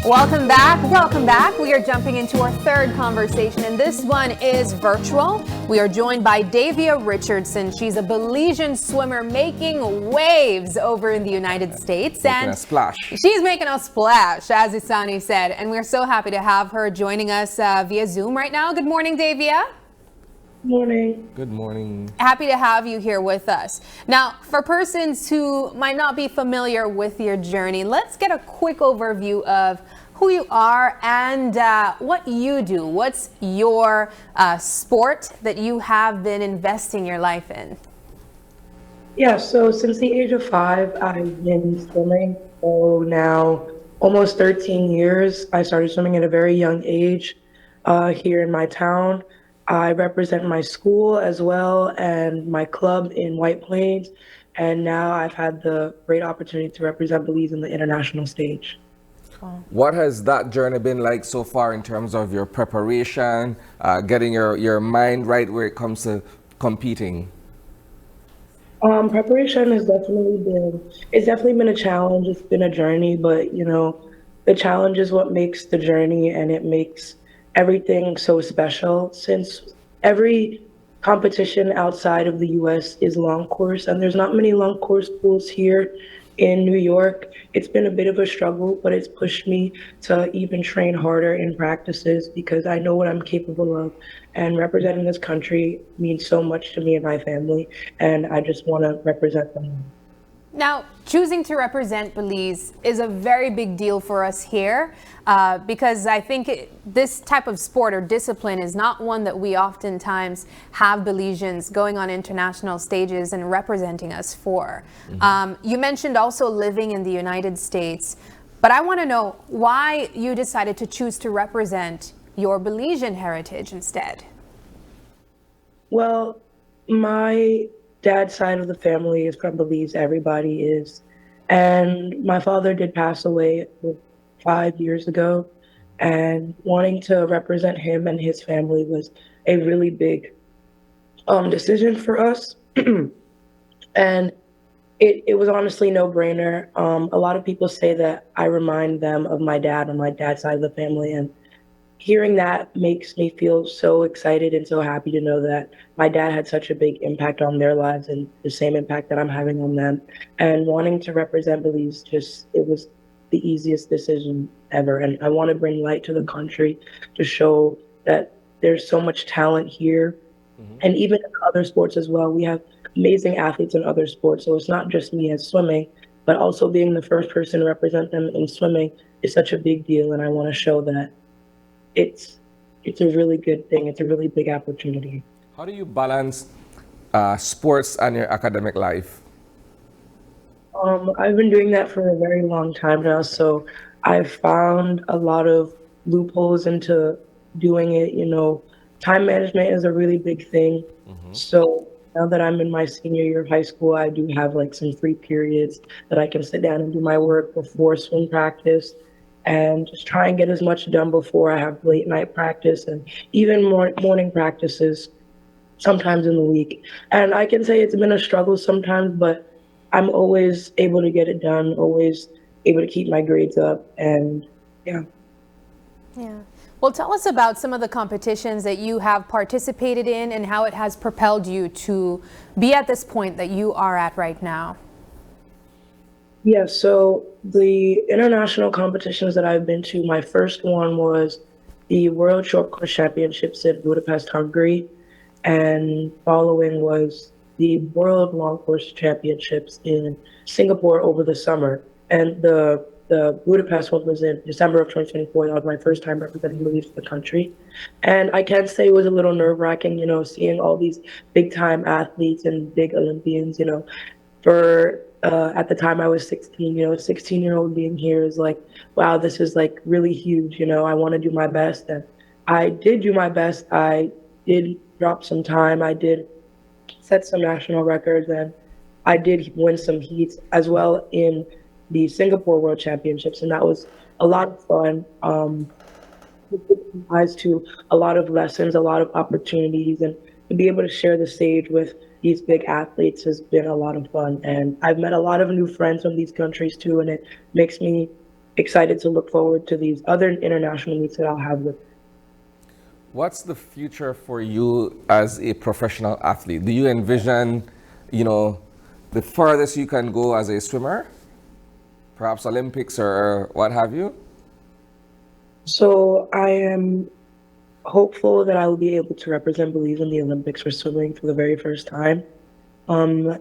Welcome back. Welcome back. We are jumping into our third conversation, and this one is virtual. We are joined by Davia Richardson. She's a Belizean swimmer making waves over in the United States. Making a splash. She's making a splash, as Isani said, and we're so happy to have her joining us via Zoom right now. Good morning, Davia. Morning. Good morning. Happy to have you here with us. Now, for persons who might not be familiar with your journey, let's get a quick overview of who you are and what you do. What's your sport that you have been investing your life in? Yeah, so since the age of 5, I've been swimming. So now almost 13 years. I started swimming at a very young age here in my town. I represent my school as well and my club in White Plains. And now I've had the great opportunity to represent Belize in the international stage. What has that journey been like so far in terms of your preparation, getting your mind right where it comes to competing? Preparation has definitely been a challenge. It's been a journey, but the challenge is what makes the journey, and it makes everything so special, since every competition outside of the US is long course, and there's not many long course pools here in New York. It's been a bit of a struggle, but it's pushed me to even train harder in practices because I know what I'm capable of, and representing this country means so much to me and my family, and I just want to represent them. Now, choosing to represent Belize is a very big deal for us here because I think this type of sport or discipline is not one that we oftentimes have Belizeans going on international stages and representing us for. You mentioned also living in the United States, but I want to know why you decided to choose to represent your Belizean heritage instead. Well, my dad's side of the family is from Belize, everybody is. And my father did pass away 5 years ago, and wanting to represent him and his family was a really big decision for us. And it was honestly no brainer. A lot of people say that I remind them of my dad on my dad's side of the family, and hearing that makes me feel so excited and so happy to know that my dad had such a big impact on their lives and the same impact that I'm having on them. And wanting to represent Belize, it was the easiest decision ever. And I want to bring light to the country to show that there's so much talent here. And even in other sports as well. We have amazing athletes in other sports. So it's not just me as swimming, but also being the first person to represent them in swimming is such a big deal. And I want to show that it's a really good thing. It's a really big opportunity. How do you balance sports and your academic life? I've been doing that for a very long time now, so I've found a lot of loopholes into doing it. Time management is a really big thing. So now that I'm in my senior year of high school, I do have like some free periods that I can sit down and do my work before swim practice, and just try and get as much done before I have late night practice and even more morning practices sometimes in the week. And I can say it's been a struggle sometimes, but I'm always able to get it done, always able to keep my grades up, and yeah. Yeah. Well, tell us about some of the competitions that you have participated in and how it has propelled you to be at this point that you are at right now. Yeah, so the international competitions that I've been to, my first one was the World Short Course Championships in Budapest, Hungary, and following was the World Long Course Championships in Singapore over the summer. And the Budapest one was in December of 2024. That was my first time representing the country. And I can say it was a little nerve-wracking, seeing all these big-time athletes and big Olympians, for at the time I was 16, a 16-year-old being here is like, wow, this is like really huge. I want to do my best. And I did do my best. I did drop some time. I did set some national records, and I did win some heats as well in the Singapore World Championships. And that was a lot of fun. Eyes to a lot of lessons, a lot of opportunities, and to be able to share the stage with these big athletes has been a lot of fun. And I've met a lot of new friends from these countries too, and it makes me excited to look forward to these other international meets that I'll have with. What's the future for you as a professional athlete? Do you envision, the furthest you can go as a swimmer? Perhaps Olympics or what have you? So I am hopeful that I will be able to represent Belize in the Olympics for swimming for the very first time.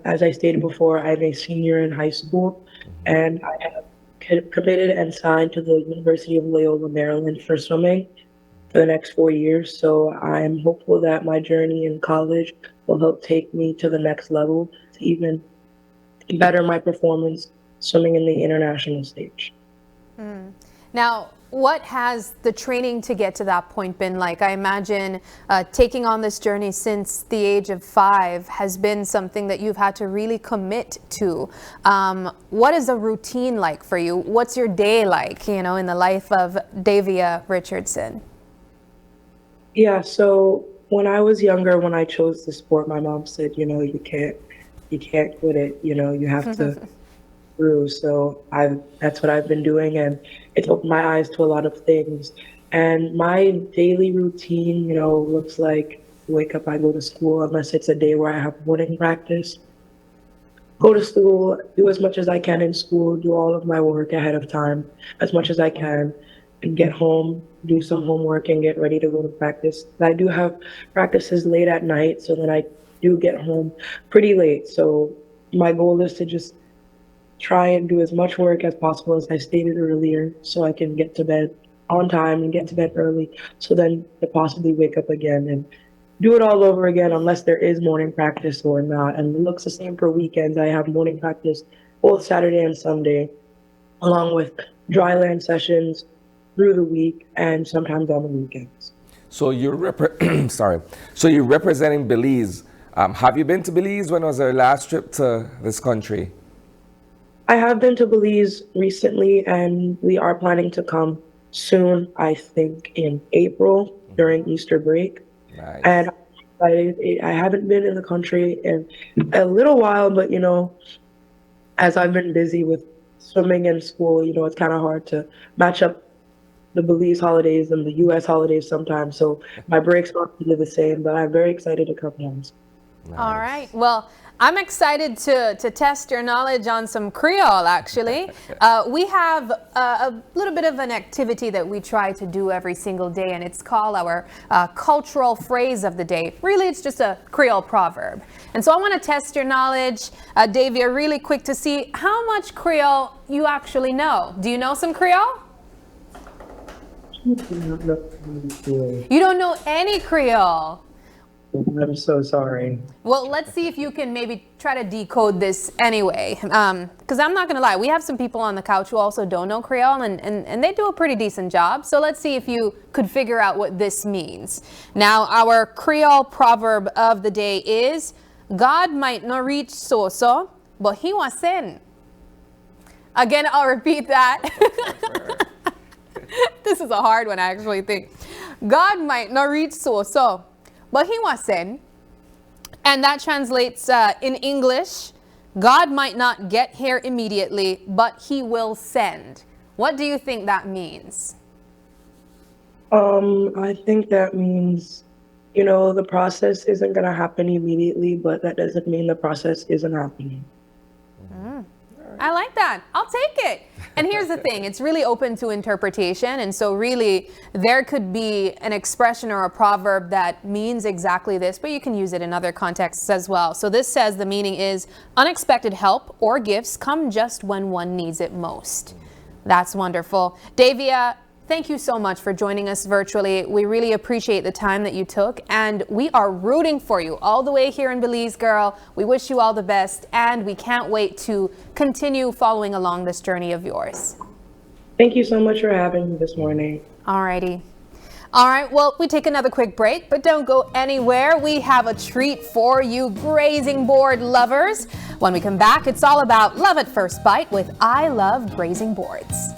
As I stated before, I'm a senior in high school, and I have committed and signed to the University of Loyola, Maryland for swimming for the next 4 years. So I'm hopeful that my journey in college will help take me to the next level to even better my performance swimming in the international stage. Now, what has the training to get to that point been like? I imagine taking on this journey since the age of 5 has been something that you've had to really commit to. What is a routine like for you? What's your day like, in the life of Davia Richardson? Yeah, so when I was younger, when I chose the sport, my mom said, you can't quit it. You have to through. So that's what I've been doing, and it's opened my eyes to a lot of things. And my daily routine, looks like wake up, I go to school, unless it's a day where I have morning practice. Go to school, do as much as I can in school, do all of my work ahead of time, as much as I can, and get home, do some homework, and get ready to go to practice. I do have practices late at night, so then I do get home pretty late. So my goal is to just try and do as much work as possible, as I stated earlier, so I can get to bed on time and get to bed early, so then to possibly wake up again and do it all over again, unless there is morning practice or not. And it looks the same for weekends. I have morning practice both Saturday and Sunday, along with dry land sessions through the week and sometimes on the weekends. So So you're representing Belize. Have you been to Belize? When was your last trip to this country? I have been to Belize recently, and we are planning to come soon, I think in April during Easter break. Nice. And I haven't been in the country in a little while, but as I've been busy with swimming and school, it's kind of hard to match up the Belize holidays and the U.S. holidays sometimes. So my breaks aren't really the same, but I'm very excited to come home. Nice. All right. Well, I'm excited to test your knowledge on some Creole, actually. We have a little bit of an activity that we try to do every single day, and it's called our cultural phrase of the day. Really, it's just a Creole proverb. And so I want to test your knowledge, Davia, really quick to see how much Creole you actually know. Do you know some Creole? You don't know any Creole. I'm so sorry. Well, let's see if you can maybe try to decode this anyway. Because I'm not going to lie, we have some people on the couch who also don't know Creole, and they do a pretty decent job. So let's see if you could figure out what this means. Now, our Creole proverb of the day is, God might not reach so-so, but he was send. Again, I'll repeat that. This is a hard one, I actually think. God might not reach so-so, but he was sent. And that translates in English, God might not get here immediately, but he will send. What do you think that means? I think that means, the process isn't going to happen immediately, but that doesn't mean the process isn't happening. I like that. I'll take it. And here's the thing, it's really open to interpretation. And so really there could be an expression or a proverb that means exactly this, but you can use it in other contexts as well. So this says the meaning is unexpected help or gifts come just when one needs it most. That's wonderful. Davia, thank you so much for joining us virtually. We really appreciate the time that you took, and we are rooting for you all the way here in Belize, girl. We wish you all the best, and we can't wait to continue following along this journey of yours. Thank you so much for having me this morning. All righty. All right, well, we take another quick break, but don't go anywhere. We have a treat for you grazing board lovers. When we come back, it's all about love at first bite with I Love Grazing Boards.